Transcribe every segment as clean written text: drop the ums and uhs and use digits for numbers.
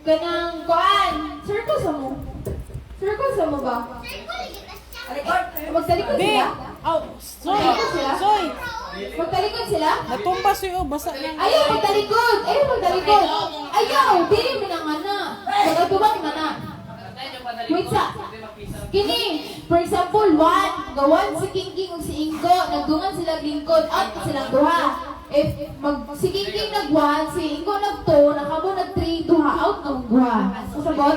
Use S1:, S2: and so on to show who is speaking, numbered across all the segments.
S1: Kanang kuan. Circle sa mo. Circle sa mo ba? Magtalikod
S2: Be!
S1: sila?
S2: Oh, soy! Soy!
S1: Magtalikod sila?
S2: Natumba sa'yo, basa na.
S1: Ayaw, magtalikod! Ayaw, magtalikod! Ayaw! Dili mo nang ana! Magtubang mana! Wait sa! Kini! For example, gawan si King ug si Ingo, nagdungan sila lingkod, out pa silang duha. If si King nag-1, si Ingo nag-2, nakamo nag-3, duha, out ng duha. Sasagot?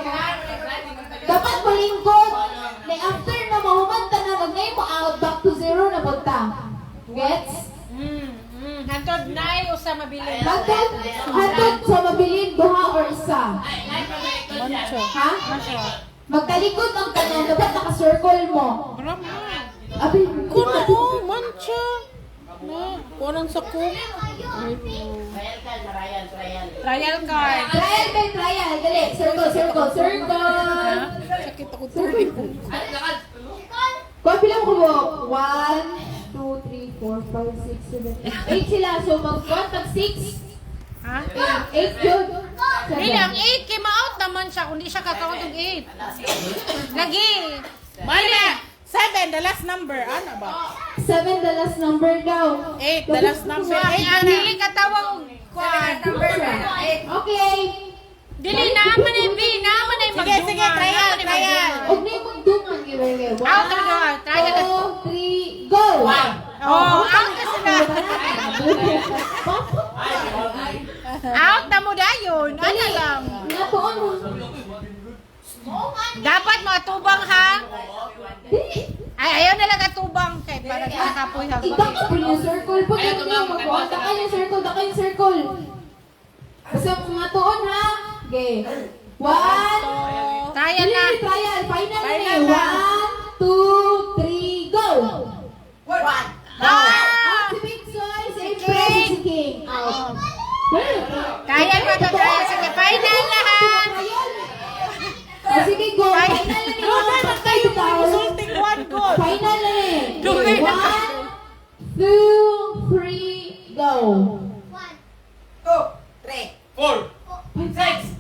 S1: Dapat malingkod! Na after na mahumanta na, nag-name mo out, back to 0 na punta. Gets?
S2: Hantod na o sa mabilin?
S1: Hantod sa mabilin, duha or isa.
S2: Mancho.
S1: Ha?
S2: Mancho.
S1: Magtalikod ang kanan, dapat naka-circle mo.
S2: Marama.
S1: Abi,
S2: Kuno o, mancho. Na, kunan sa cook. Trial card.
S1: Trial by trial, dali. Circle, circle, circle.
S2: Sakit ako tuloy ko.
S1: Kung bilang ko mo, 1, 2, 3, 4, 5, 6, 7, 8 sila. So mag-1 6.
S2: Ha?
S1: 8 yun.
S2: Dili, ang 8 kay ma-out naman siya, kundi siya kakaunt ng 8. Lagi. Mali. 7, the last number. Ano ba?
S1: 7 the last number daw.
S2: 8, the last number. 8
S3: Ang
S2: na.
S3: dili katawang kuan.
S1: Okay.
S3: Dili naman ay B, naman ay
S2: Sige, sige, trial, trial.
S1: Huwag na yung magdungan, giveaway.
S3: Out na go. Trial na.
S1: 2, 3, go!
S3: Oh, out na sila. Out na mo dayon. Ano lang.
S1: Natuon mo.
S3: Dapat matubang ha.
S1: Dili.
S3: Ay, ayaw na lang atubang kay para nakapoy ha.
S1: Idaka po yung circle. Pag yung magbuhat, daka yung circle, daka yung circle. Basta mga tuon ha. Okay. 1,
S3: Trial na.
S1: Trial. Final na
S2: Final
S1: eh.
S2: na.
S1: 1, 2, 3, go!
S3: Ah!
S1: Si Big Soy, si April, si King. Out.
S3: Kaya pa to trial. Sige, final na ha.
S1: Sige, go. Final na ni
S2: Dugay man kayo mo resulting 1 goal.
S1: Final na ni.
S2: Dugay na
S1: 1, 2, 3, go.
S4: 6.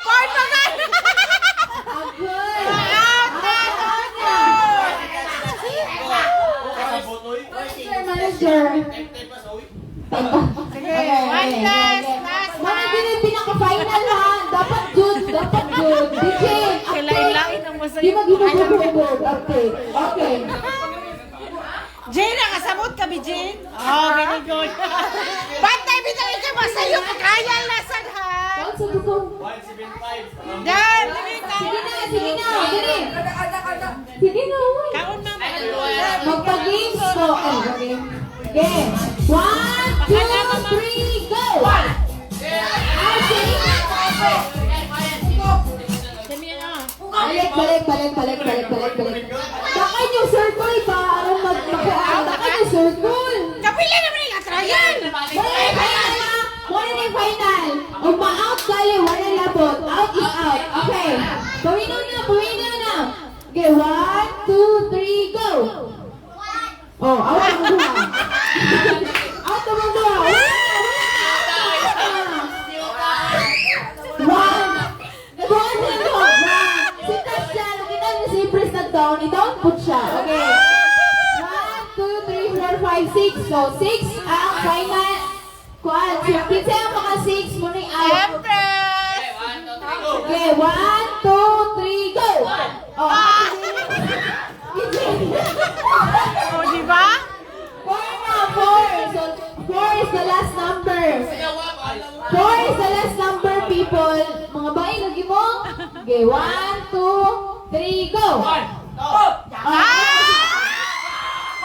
S3: Four pa ka.
S1: Agad. Manager, manager.
S3: Sige, one last
S1: Mga
S3: one.
S1: din yung pinaka-final ha. Dapat good, dapat good. DJ,
S2: Kailain-lain ang
S1: Di
S2: masaya.
S1: mag-inugod. Okay, okay.
S2: Jane, nakasamot kami, Jane. Oh, very good.
S3: Bantay bitaw ito masayo ka trial lesson ha.
S1: Saan sa bukong?
S4: 175.
S3: Dan,
S1: Sige na, sige na. Sige. Sige na, uy.
S2: Kaon na.
S1: Magpag-games ko. Ay, okay. Okay. 1, 2, 3, go! Ah, sige. Balik. Dakay yung circle ba? Aram mag-makaan. Dakay yung circle.
S3: kapila naman yung trial.
S1: Wala na yung final. Kung ma-out kayo, wala labot. Out is out. Okay. Pawino na. Okay, 1, 2, 3, go! Oh, out ang buha. Out ang buha. One. Nagawa na ito. Sitas siya. Nakita niyo si Pris nag-down. I-down put siya. Okay. 1, 2, 3, 4, 5, 6. So, 6 ang final. Kuan. So, kinsa ang mga 6 mo na yung out.
S3: Empress.
S1: Okay, 1, 2, 3, go! Oh,
S2: Oh, di ba?
S1: 4 na, 4. So, 4 is the last number. 4 is the last number, people. Mga bae, lagi mo. Okay, 1, 2, 3, go!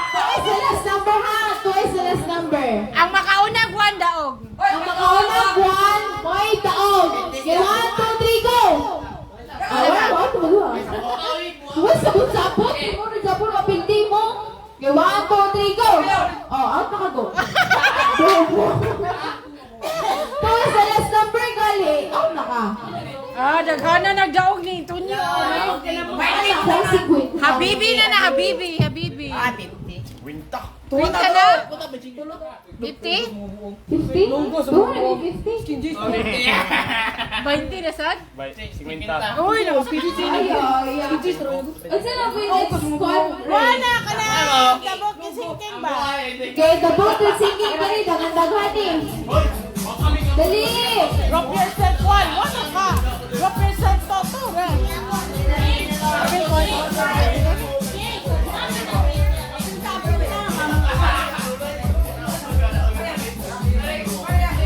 S1: Two is the last number, ha? 2 is the last number.
S3: Ang makaunang buwan daog.
S1: Ang makaunang buwan, may taog. Okay, 1, 2, 3, go! Wala, tumaluha. Uy, sabot-sabot. Mo na sabot, kapinti mo. Okay, 1, 2, 3, go! Oh, out na ka, go. Two is the last number, gali. Out na ka.
S2: Ah, daghana nagdaog ni Tunyo.
S1: Consequence.
S3: Habibi na, Habibi.
S4: Winta.
S2: Print ka na. 50?
S1: 50? 250?
S2: 20 na sad?
S4: Uy,
S1: Ayaw, ayaw. Asa na po yung next call?
S2: Wala ka na. Tabok kisingking ba?
S1: Kaya the boat is singing pa rin, dagan-dagan eh. Dali!
S2: Drop yourself one. Wala ka. Drop yourself to.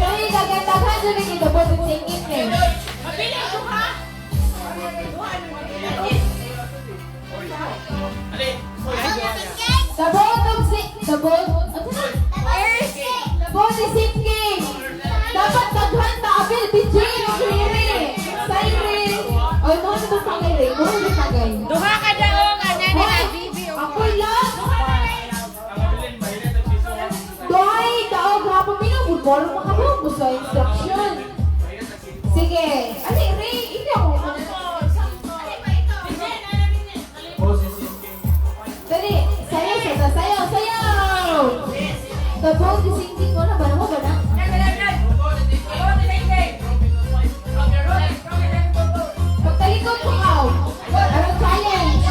S1: Kaya dagan-dagan dyan yung the boat is singing eh. The boat of the boat, the boat is sinking. Dapat daghan ta abil bijay ng riri. Siren. Oy, mo na itong pangiri. Mo na itong tagay.
S2: Duha ka daw. Kanya nila. Bibi.
S1: Ako lang. Doy, daog hapon minamod mo. Alam makabuo mo sa instruction. Sige. Ali, Ray, hindi ako. Dali, sayaw. The boat is sinking ko na ba? Ano ba na? Pagtalikod ko kao. Anong challenge?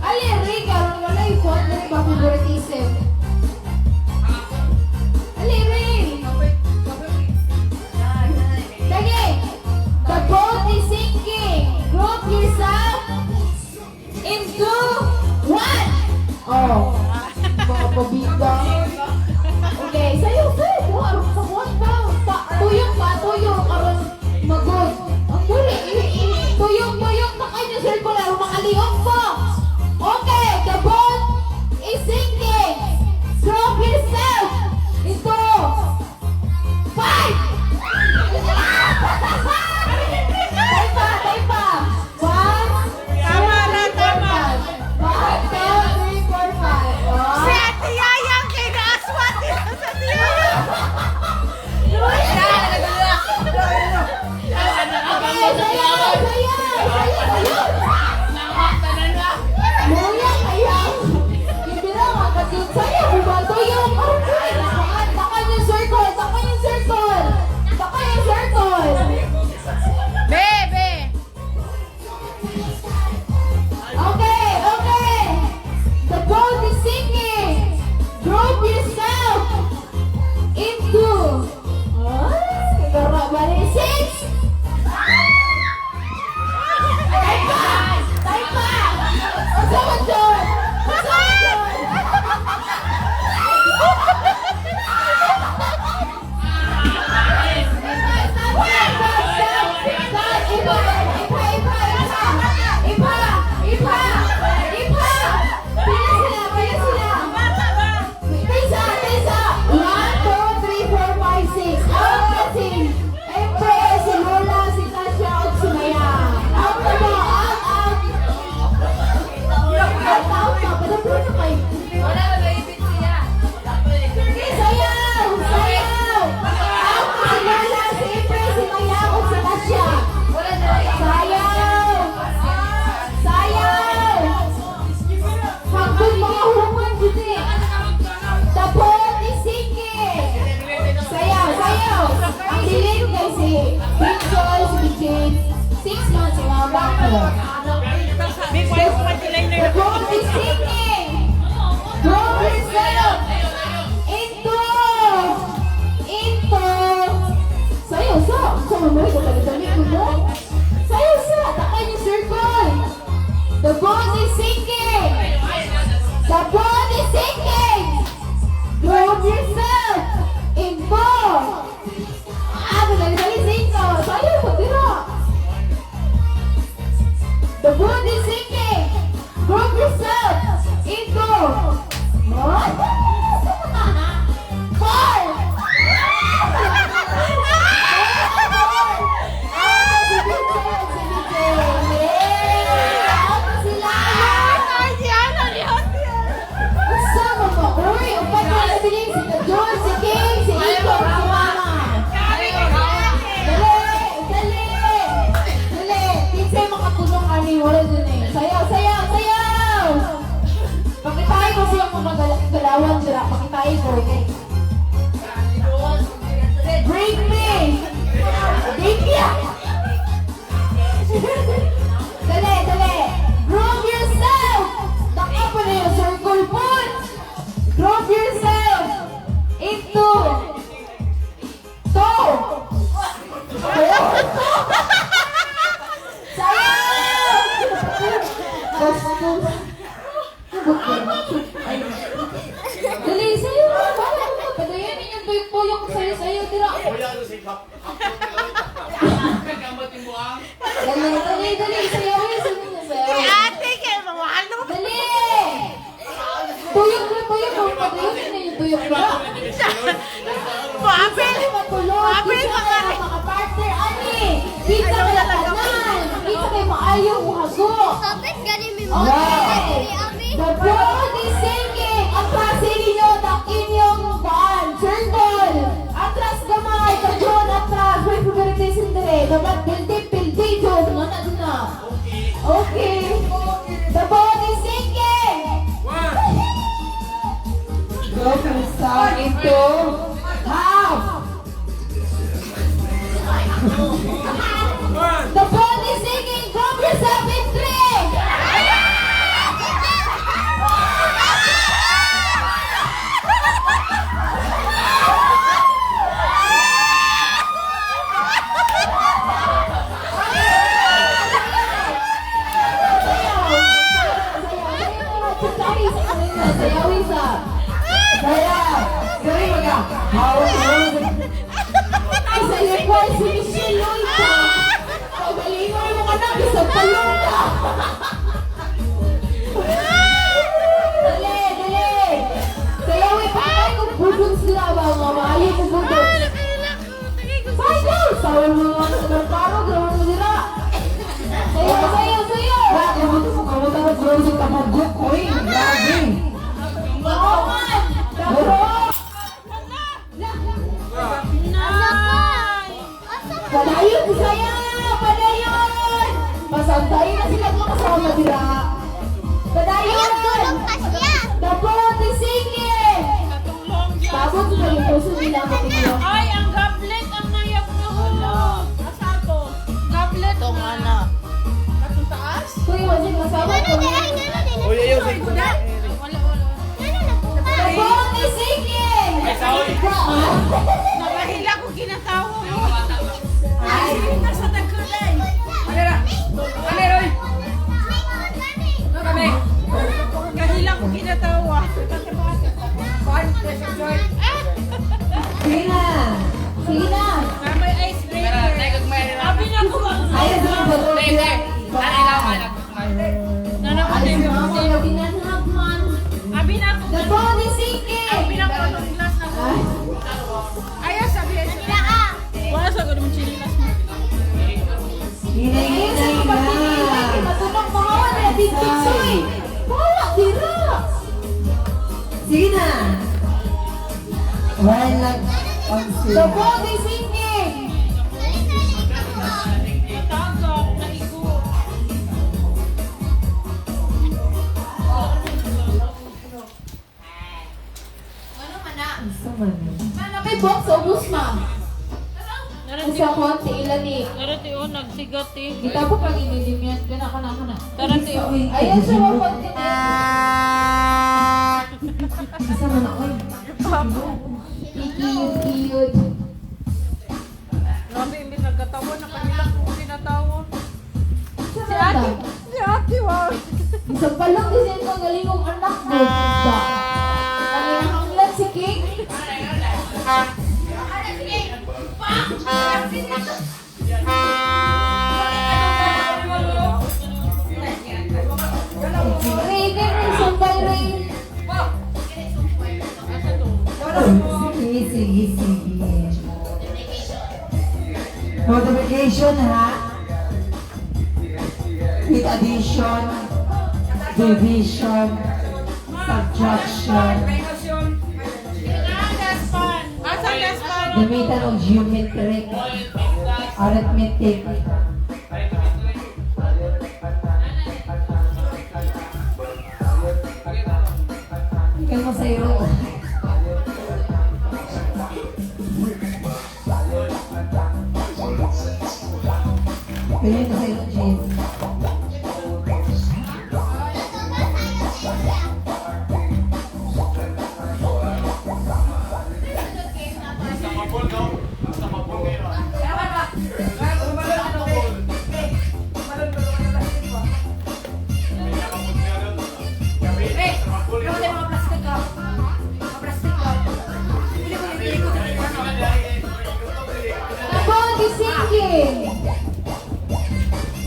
S1: Ali, Ray, karoon wala yung phone na yung favoritism. Ali, Ray. Dagi, the boat is sinking. Group yourself into one. Oh, mga pabida. Okay, sayo. Arong sa one tuyong karon magod. Ang muli, tuyong na kayo circular, makaliyong po. Okay, the boat is sinking. Drop yourself into 5. Tay pa. 1,
S2: Tama na, tama.
S1: 1, 2, 3, 4, 5.
S2: Si Ate Yayang kay naaswat nila sa Yayang. Bebe.
S1: Okay. The boat is sinking. Group yourself into 6. Tay pa. Usawan doon.
S2: Big one, liner.
S1: The boat is sinking. Throw yourself into. Sayo sa. Sama mo ito dali mo. Sayo sa. Takay yung circle. The boat is sinking. The boat is sinking. Throw yourself into. Dali sinko. Sayo mo tira. The boat is sinking. Group yourself into 1, 4. galawan sila. Pakitain ko. Bring me! India! Dali, dali! Group yourself! Taka pa na yung circle foot! Group yourself into two! Dali, sa'yo mo! Bakit mo? Padayanin yung tuyok-tuyok sa'yo, tira! Dali, dali, sayaw yun, sayaw.
S3: Ate, kaya mawalo.
S1: Dali! Tuyok na, padayanin na yung tuyok na.
S3: Mabel! Mabel, mga...
S1: Partner, ani! Kita kaya tanan! Kita kayo maayong uhago!
S4: Sabit galing may mga
S1: Okay! The body singing! Atras inyo, takin yung baan! Circle! Atras gamay! Kajon, atras! May puberty sindere! Dapat pildi, John! Ano na? Okay! The body singing! Go from start into half! The body singing! Group yourself in three! Ay, sa'yo po si Michelle Loita. Pagalingon mo anak, isang palong ka. Dali, dali. Sayawin pa tayo kung budong sila ba, mga maayo kung budong. Sayo! Sayo mo nga sa paro, gawin mo nila. Sayo! Bakit mo ito kung kamuta na gawin sa kamagok ko eh? Grabe! Bawaman! Dabro! Padayon si saya! Padayon! Masantayin na sila mga kasama nila. Padayon! Dabro, di sige! Tapos na yung puso nila matigyo.
S2: Ay, ang gablet ang nayak na ulo. Asato. Gablet o mana. Katong taas?
S1: Kuya, wala yung kasama ko.
S5: Uy, ayaw sa ito.
S1: Dabro, di sige!
S2: Nakahila ko kinatawa mo.
S1: Ay!
S2: Nasa tagkulay. Malera. Oy. Kami. Kahila ko kinatawa.
S1: Sige na! Sige na!
S2: May icebreaker. Abi na ko ba?
S1: Ayaw sa dabro. Alis mo ako yung binanhag man.
S2: Abi na ko.
S1: Dabro, di sige!
S2: Abi na ko ng glass na ko.
S1: Ay!
S2: Ayaw sabi. Wala sa ganun chinilas mo.
S1: Ayun sa mga pagpipili, matunong mahawa na tintiksoy. Wala, tira!
S6: Sige na! Wala lang ang
S1: The
S6: sila.
S1: body singing!
S2: Tagak na igo.
S1: Ano man na?
S6: Isa man.
S1: Mana may box o bus ma? Usa konti ilan ni.
S2: Tarati o, nagsigat eh.
S1: Kita po pag inilim yan. Kana.
S2: Tarati o.
S1: Ayan siya mo konti na.
S6: Isa man ako.
S1: Ikiyod.
S2: Grabe, imbis nagkatawa na kanila kung kinatawa.
S1: Si ate.
S2: Si ate, wow.
S1: Isang palong din siya ang galingong anak mo. Ba? Ang hanglan si King. Ray, ganyan, sumpay Ray.
S6: Sige. Multiplication ha? With addition, division, subtraction,
S2: Asa last pan?
S6: gamitan ng geometric, arithmetic, Kaya mo sa'yo. Kaya mo sa'yo, Jane.
S1: Nabody singing!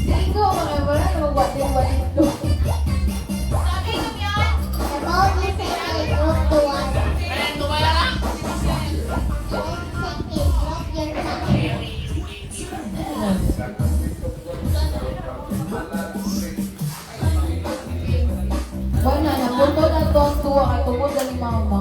S1: Singo, wala na magwating-wating to. Wala na, punto na to ang tuwa at tungkol na ni mama.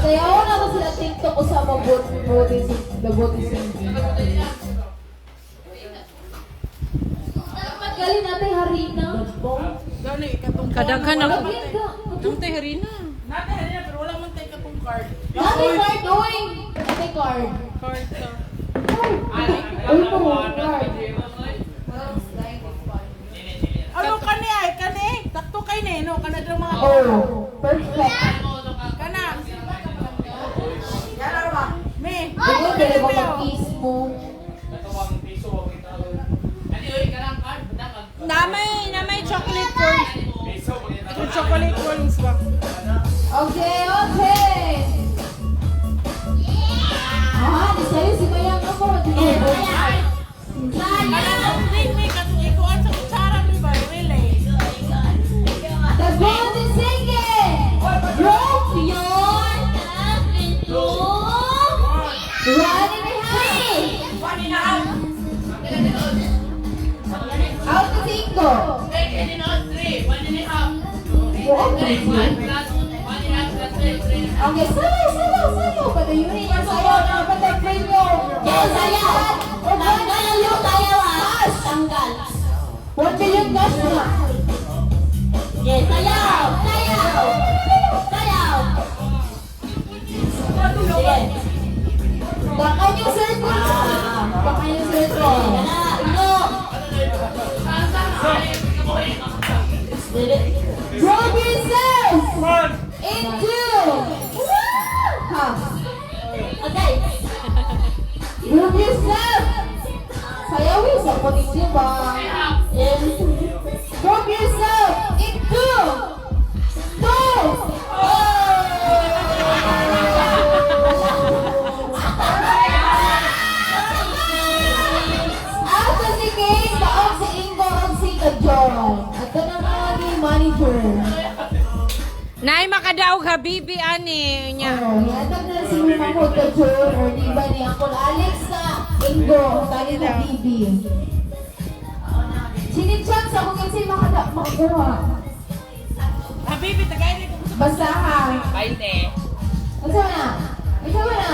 S1: Sayaw na to sila TikTok ko sa mabuti singing. Galing natin harina.
S2: Gani, katong kadaghan ako.
S1: Galing ka.
S2: Itong tay harina. Nate harina, pero wala man tay katong card.
S1: Natin card, oy! Natin card.
S2: Card to.
S1: Ay po, card.
S3: Ano kani ay kani? Takto kay ni no kana dang mga
S1: Oh, perfect.
S3: kana. Yana ba? Me.
S1: Ano dali mo mag-kiss mo?
S2: Namay chocolate corns. Ito chocolate corns ba?
S1: Okay, okay. Ah, di sa'yo si Mayang ako.
S3: Kana din me katong ikuan sa kutsara mi ba? Relay.
S1: The golden singing! Drop your running behind! Out to cinco. Okay, sayaw. Padayunin niya sayaw na patay nyo. Yes, sayaw. 1 million cash na. Yes, sayaw. Bakay yung circle. Bakay yung circle. Drop yourself into Drop yourself. Sayawin sa posisyon ba? Drop yourself into After the game, baon si Ingo ang si Kajon. At ito na mga ni manager.
S2: Nay makadaog habibi ani nya.
S1: Oh, yatag na si Mamod Kajon or di ba ni Uncle Alex sa Ingo, tali na Bibi. Sinitsak sa kung kasi makakuha.
S3: Habibi tagay ni ko.
S1: Basahan.
S3: 20.
S1: Asa na? Ikaw na.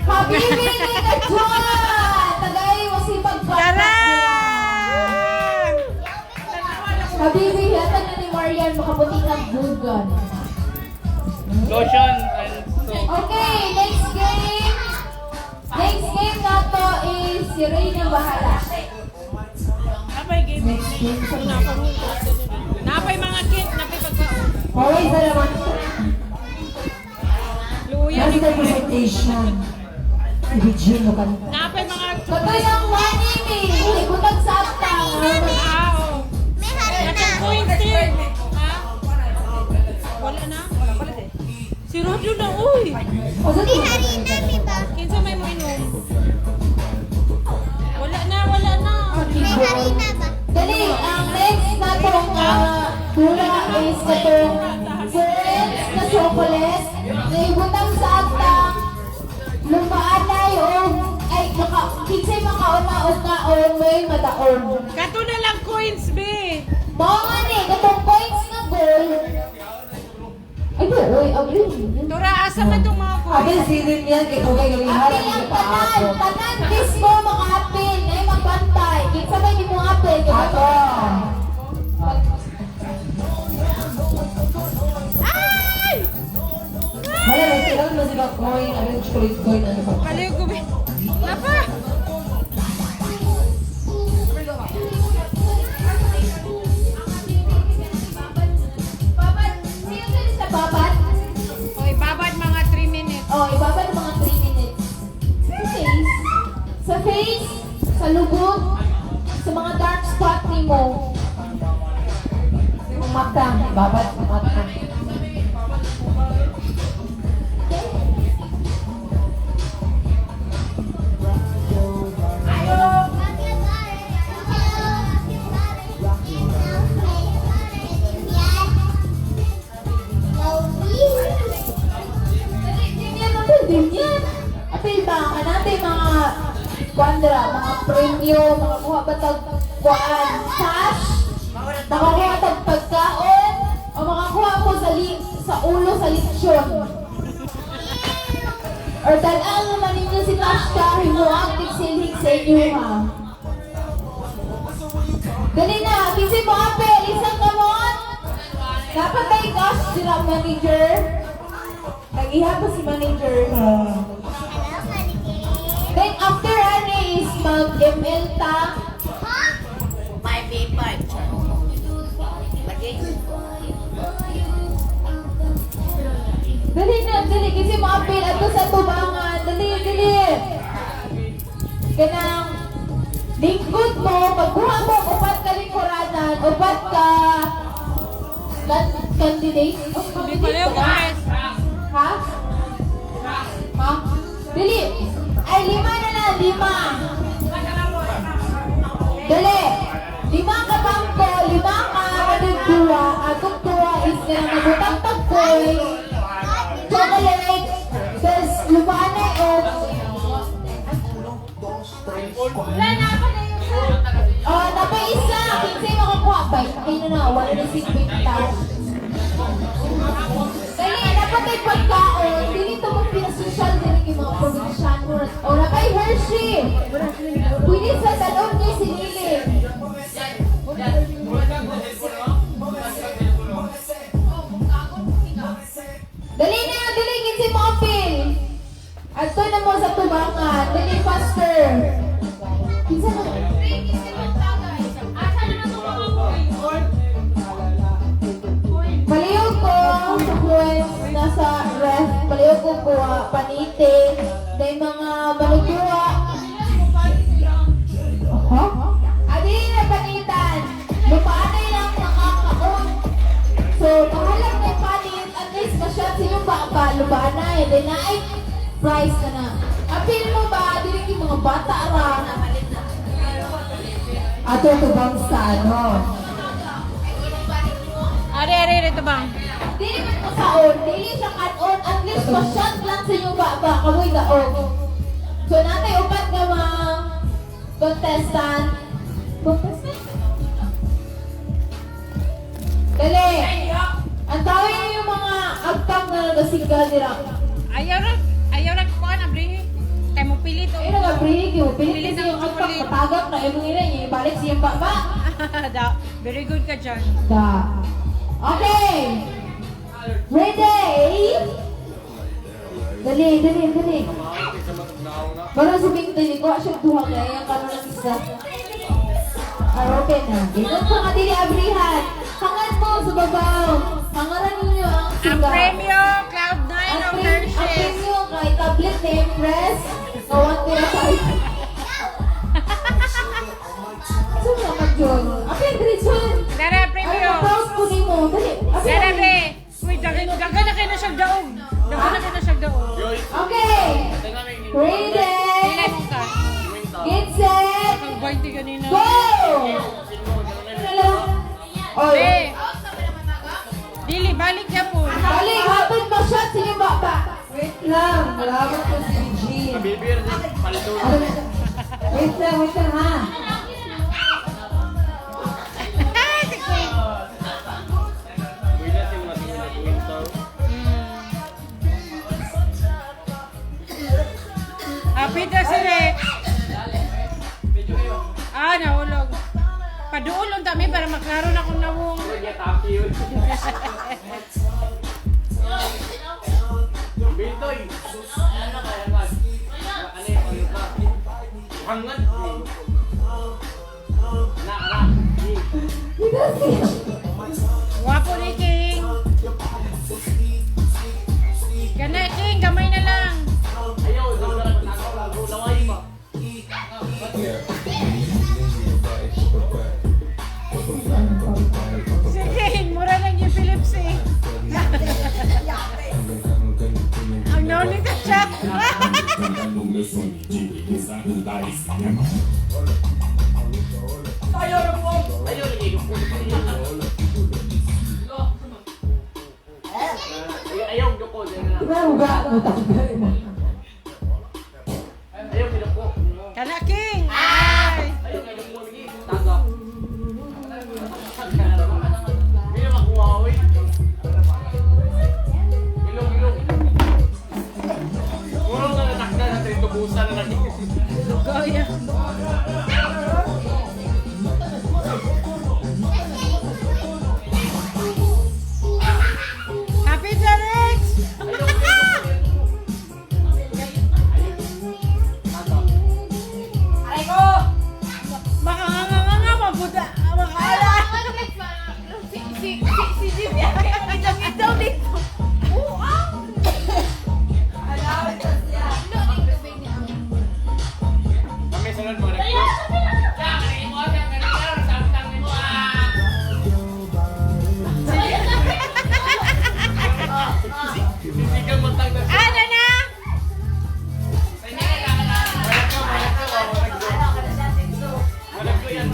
S1: Habibi ni Kajon! Tagay mo si pagpapag Habibi, yatag na ni Marian makaputi ng bugan.
S5: Lotion and soap.
S1: Okay, next game. Next game na to is si Reyna bahala.
S3: Apay game.
S6: Next game sa
S2: Napay mga cake, napay pagkaon.
S6: Always na naman.
S2: Luya
S6: Last
S2: ni
S6: presentation. Si Regine mo kanina.
S2: napay mga
S1: Pagka yung anime, ibutag sa atang.
S2: tao. Katong coins here. Ha? Wala na? Si Rodyo na, uy.
S1: O sa di
S2: Kinsa may mo inom? Wala na.
S1: Dali, ang next na tong tula is katong friends na chocolate na ibutang sa atang lumaan na yung kinsay makaon-kaon may madaon.
S2: Kato na lang coins, be.
S1: Mga ni, katong points na goal. Ay, oy, agree.
S2: Tura, asa man itong mga coins?
S6: Abel, silin yan. Kaya kung kayo
S1: Apil ang tanan, disco maka-apil. Ngayon magbanto
S6: chocolate coin ano ba?
S2: Paliw ko ba? Napa?
S1: Babad, sino ka sa babad?
S2: O, ibabad mga 3 minutes.
S1: Oh, ibabad ng mga 3 minutes. Sa face, sa lubog, sa mga dark spot ni mo. Yung mata, ibabad ng mata. Din yan. Apil ba ka natin mga kwandra, mga premyo, mga kuha batag kuhaan, cash, makakuha tag pagkaon, o makakuha mo sa ulo sa leksyon. Or dalang naman ninyo si Tasha, himuang tigsilhig sa inyo ha. Dali na, kasi mo apel, isang kamot. Dapat tayo cash sila manager. Nag-ihapon si manager. Then after ano is mag-ML ta.
S3: My paper. Lagi.
S1: Dali na, dali. Kasi ma-appeal ato sa tubangan. Dali, dali. Kanang lingkod mo, pagkuha mo, upat ka lingkuranan, upat ka candidate. Oh,
S2: Hindi paliw ko, guys.
S1: Ha? Ha? Dali. Ay, 5 na lang, 5. Dali. 5 ka bangko, 5 ka managdura. Atong tuwa is na nabutang tagpoy. Chocolate. Tapos, lupaan na yun. Wala na ako na yun. Oh, napaisa. Kinsay makakuha ba? Ayun na, wala na 60 tao. Dali, dapat ay pagkaon. Dili ito mong pinasosyal din yung mga probinsyano. O, nakay Hershey. Pwede sa talon niya sinili. Dali na, dali, kinsi mo apil. Ato na mo sa tubangan. Dali, faster. Kinsa mo? Palihog ko sa kuwes, nasa ref, palihog ko kuha, panite, may mga malugura. Huh? Adi na panitan, lupaanay lang nakakaon. So, mahalang may panit, at least masyad sinyong baka, lupaanay, then na ay price ka na. Apil mo ba, dinig yung mga bata ra. Ato ito bang sa ano?
S2: Are, ito bang?
S1: Dili man ko saon, dili siya cut-on, at least pa-shot lang sa inyong baba, kamoy daog. So natay upat nga mga contestant. Dali! Ang tawin niyo yung mga agtang na nagasigla nila.
S2: Ayaw na ko na, Brihi. Kaya mo pilit.
S1: Ay, nag-break yun. Pilit kasi yung agtang patagap na yung nila niya, ibalik siyang baba.
S2: Very good ka dyan.
S1: Da. Okay! Ready? Dali, dali, dali. Baru si Bing dali ko, siya duha kaya yung kanon ng isa. Ah, okay na. Ganun po nga dili abrihan. Hangan mo sa babaw. Hangaran ninyo ang
S2: Ang
S1: siga.
S2: premyo, Cloud9 of
S1: Ang
S2: Hershey's.
S1: premyo kay tablet na impress. Kawan ko na tayo. Saan na mag-join? Okay, Gretchen.
S2: Dara,
S1: Ay,
S2: premyo.
S1: na-browse ko ni mo. Dali. Okay.
S2: Dara, be. Uy, dagan na kayo na siyang daog. Dagan na kayo na siyang daog.
S1: Okay. Ready?
S2: Pilay mo ka.
S1: Get set.
S2: Ang 20 kanina.
S1: Go! Oy,
S2: Be. Dili, balik ka po.
S1: balik, hatod mo shot sa inyong baba.
S6: Wait lang, malawak ko si Jean.
S5: Bibir niya, palito.
S6: Wait lang ha.
S5: Builas yung mga winter.
S2: Pita si Rex. Nahulog. Paduulong kami para magkaroon akong nawong.
S5: Kaya tapi yun. Bintoy. Ano kaya? Hangad. Anak.
S2: Wapo ni King. Kana King, gamay na lang.
S5: Ayaw, laway pa.
S2: Si King, mura lang yung Philips eh. Ang nauli ka siya.
S5: Ayaw, ayaw, duko.
S6: Huwag mo tanggal mo.
S5: Ayaw, duko.
S2: Kana King. Ay.
S5: Ayaw, duko. Taga. Hindi makuha, oy. Ilong. Puro na natakda na tayo tubusan na natin.
S2: Lugaw yan. Happy Derek! Baka nga mabuda. Baka
S1: Si Jim yan. Itaw dito.
S5: Kami sunod mo. Sisigang mo tagda.
S2: ano na?
S5: Walang ko yan.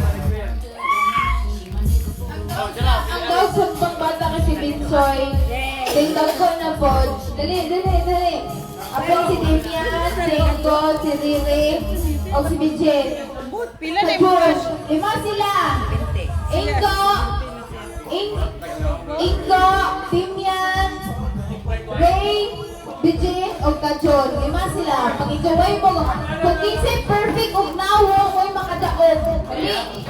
S1: Ang daw sa bata kasi Binsoy. Tingnan ko na po. Dali. Apel si Damian, si Ingo, si Riri, o si Bijet.
S2: Pila na
S1: Tapos, 5 sila. Ingo, Damian, Ray, Bijet, o Kajon. 5 sila. Pag ikaway mo, pag kinsay perfect o nawo, mo'y makadaog. Dali.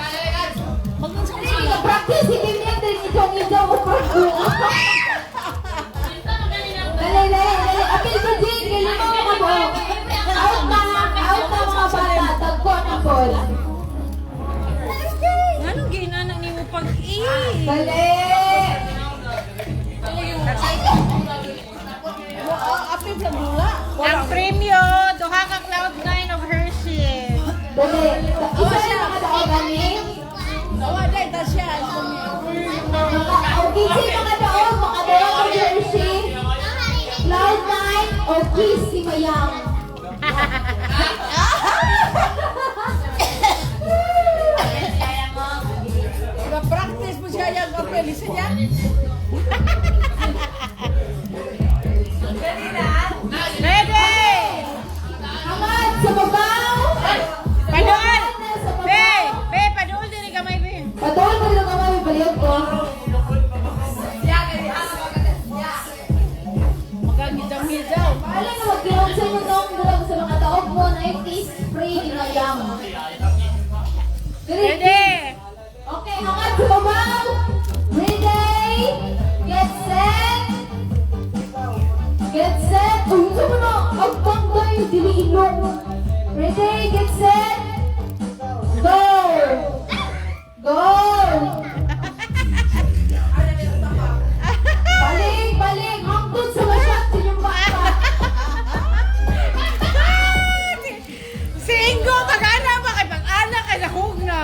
S1: Practice si Damian din itong ito o Dali. Apil ko din, galing mo mga po. Out na mga bata. Tagpo na po.
S2: Anong ginana ni mo pag-i?
S1: Dali.
S2: Ang premyo, duha ka Cloud9 of Hershey.
S1: Dali. Isa yung mga daoganin. O kisi mga daog, mga daog o jersey. Cloud9 o kiss si Mayang.
S3: Practice mo siya yung kapelisa niya.
S2: Ready!
S1: Hamad sa babaw.
S2: Paduol!
S1: Sa
S2: Be!
S1: babaw.
S2: Be, paduol din ka may be.
S1: Patuloy mo dito kamay, baliot ko.
S3: Magagidang-hidaw.
S1: Alam na mag-gilong sa inyo nung durag sa mga taog mo na yung spray ginayang.
S2: Ready!
S1: Okay, hangad sa babaw. Ready? Get set. Get set. Uy, ito mo na. Agpang tayo, dili ilong. Ready? Get set. Go. Go. Balik. Hangtod sa masyat sa inyong bata.
S2: Si Ingo, pag-ana ba kay pag-ana kay lahog na.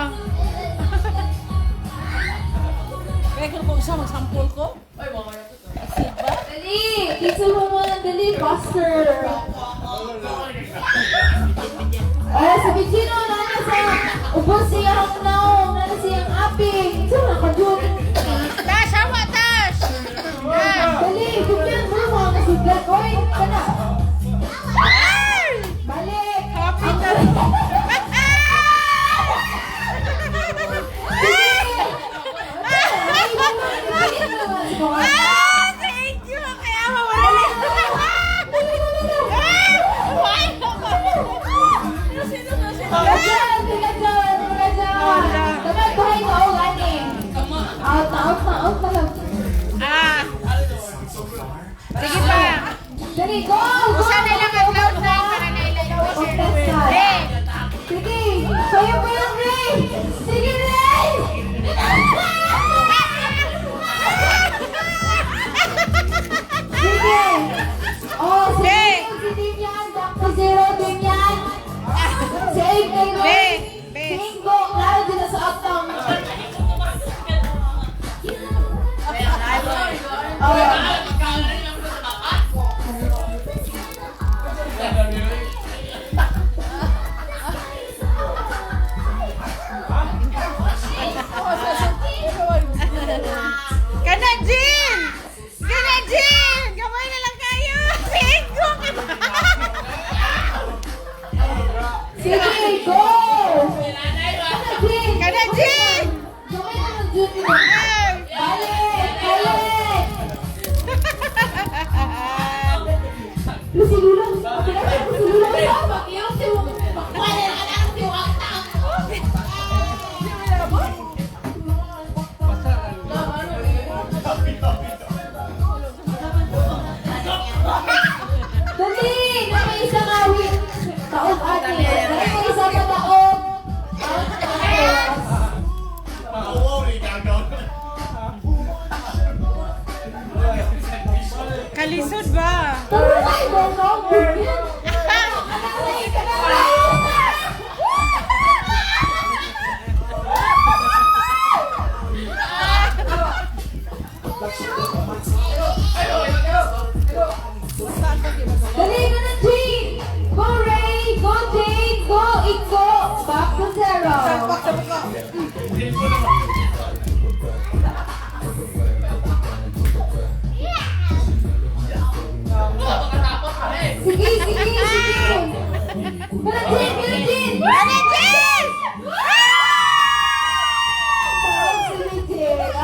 S3: Kaya kung kung isa magsampul ko.
S1: Dali. Kiso mo muna. Dali. Faster. Sabi Gino, nana sa ubos siyang naong, nana siyang aping. Ito na, kadun.
S2: Tash, hawa, Tash!
S1: Dali, bigyan mo mga kasuglan. Oy, kana. Balik.
S2: Happy na. Thank you! Kaya mawala.
S1: Out na.
S2: Sige pa.
S1: Dali, go!
S2: Usa na lang ang Cloud9 para nailagay ko sa
S1: Okay,
S2: Hey!
S1: sige,
S2: Lisod ba?
S1: Tuloy mo, no? Kanalay, kanalay! Dali ka na, Jane! Go, Ray! Go, Jane! Go, Iko! Back to zero! Sige, sige, sige! Manajin, manajin!
S3: Manajin!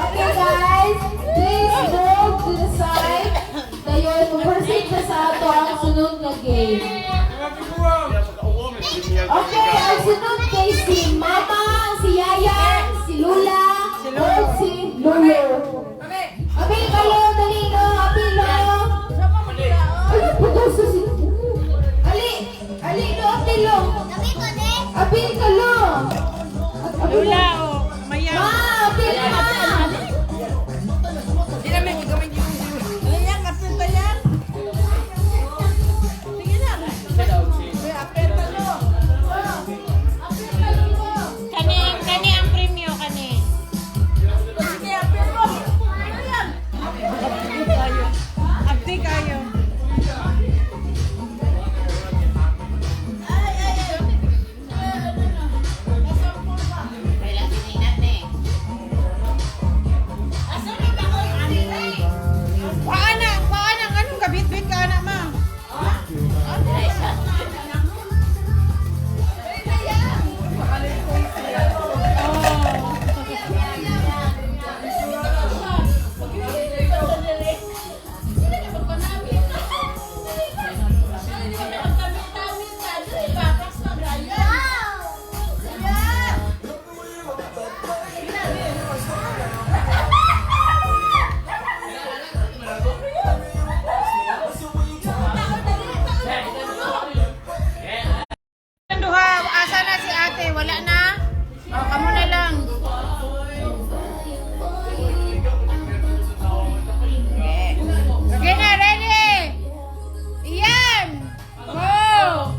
S1: Okay, guys, please move to the side. Dayon, proceed na sa ato ang sunod na game. Okay, ang sunod kay si Mama, si Yaya, si Lula, o si Lulu. Abil kayo, dali no, abil no. Ay, putoso si Ali, Ali no, abil no. Abil ka no.
S2: Lula o. Maya.
S1: Ma, abil ka.
S2: Kani ang premyo, kani. Abdi kayo. Paana, anong gabit-bit ka na, ma? Duha, asa na si ate? Wala na? O, kamo na lang. Okay na, ready? Iyan! Go!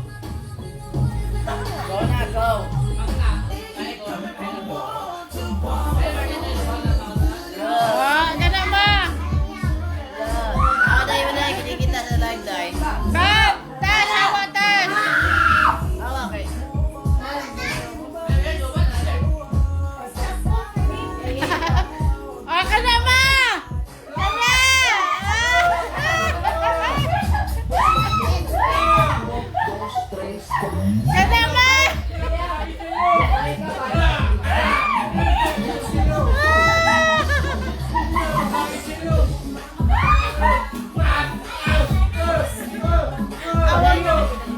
S2: Ka na ba? Bab! Tan! Hawa, tan! O, ka na ba? Ka na! Ka na ba?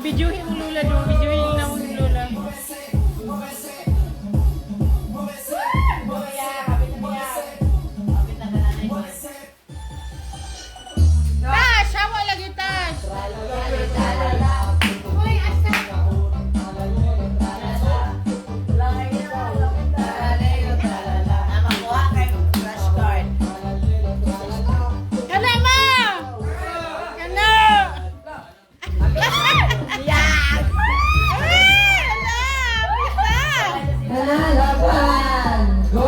S2: Bidyuhin mo Lula doon. Bidyuhin na mo Lula. Tash! Hawa lagi, Tash! Kana ma! Kana!
S6: Laban! Go!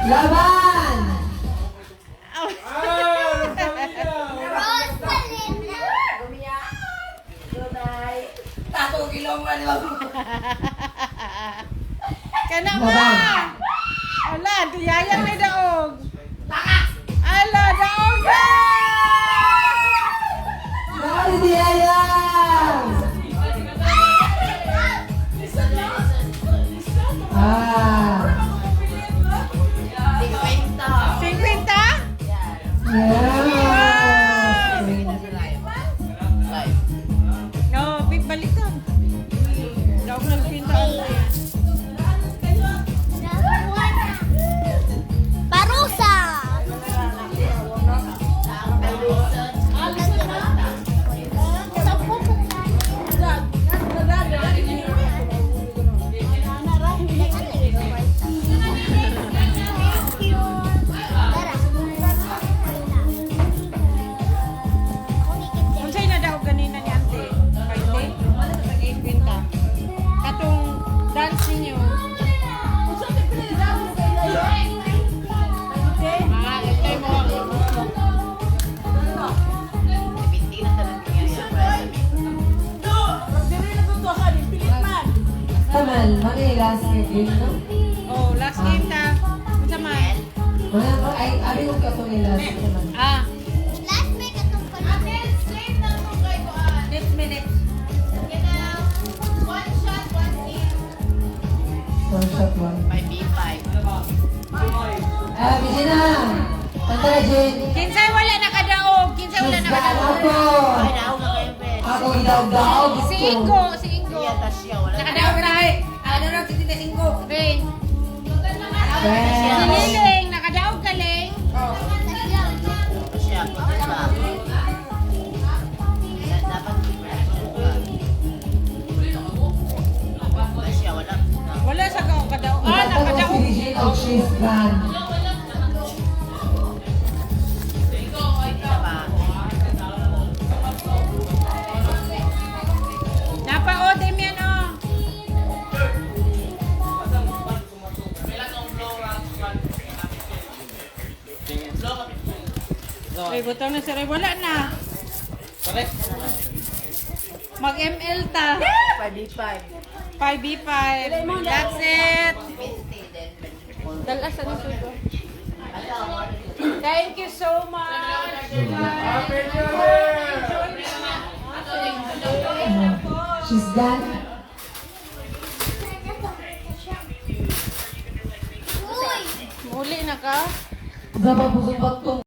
S6: Laban!
S2: Kana ma! Ala, tuyayang may daog. Ala, daog na!
S6: Dali di Ayang! Ah!
S2: 50?
S6: Yeah!
S2: No, balik ka. Daog na 50.
S3: Parusa!
S6: Jamal, mali last game, no?
S2: Oh, last game ta. Unsa man?
S6: Wala ko, ay, abi ko ka to ni last Jamal.
S2: Ah,
S3: Last week atong panahon.
S2: 8 minutes.
S6: One shot, one.
S3: 5v5.
S6: Ah, Regina! Tanda na, Jen.
S2: Kinsay wala nakadaog, kinsay wala
S6: Sus,
S2: nakadaog.
S6: ako!
S3: Daw na kayo, be.
S6: Ako, gidaog-daog.
S2: Si Ingo, si Ingo.
S3: Iya, tas siya, wala.
S2: Nakadaog na eh. Ano na, titita si Ingo. Ring. Si
S6: Well,
S2: Liling, nakadaog ka, Ling.
S3: Siya, punta ba? Dapat siya, wala.
S2: Wala sa kadaog. Ah,
S6: Ikanta ko si
S2: nakadaog.
S6: Regina o Chase Brand.
S2: Napa-o, Damian, oh. Ay, butang na si Ray. Wala na.
S5: Pare.
S2: Mag-ML ta.
S3: 5v5.
S2: 5v5. That's it. Dalasan ito ito. Thank you so much.
S6: She's done.
S2: Muli na ka.
S6: Sa pagpusong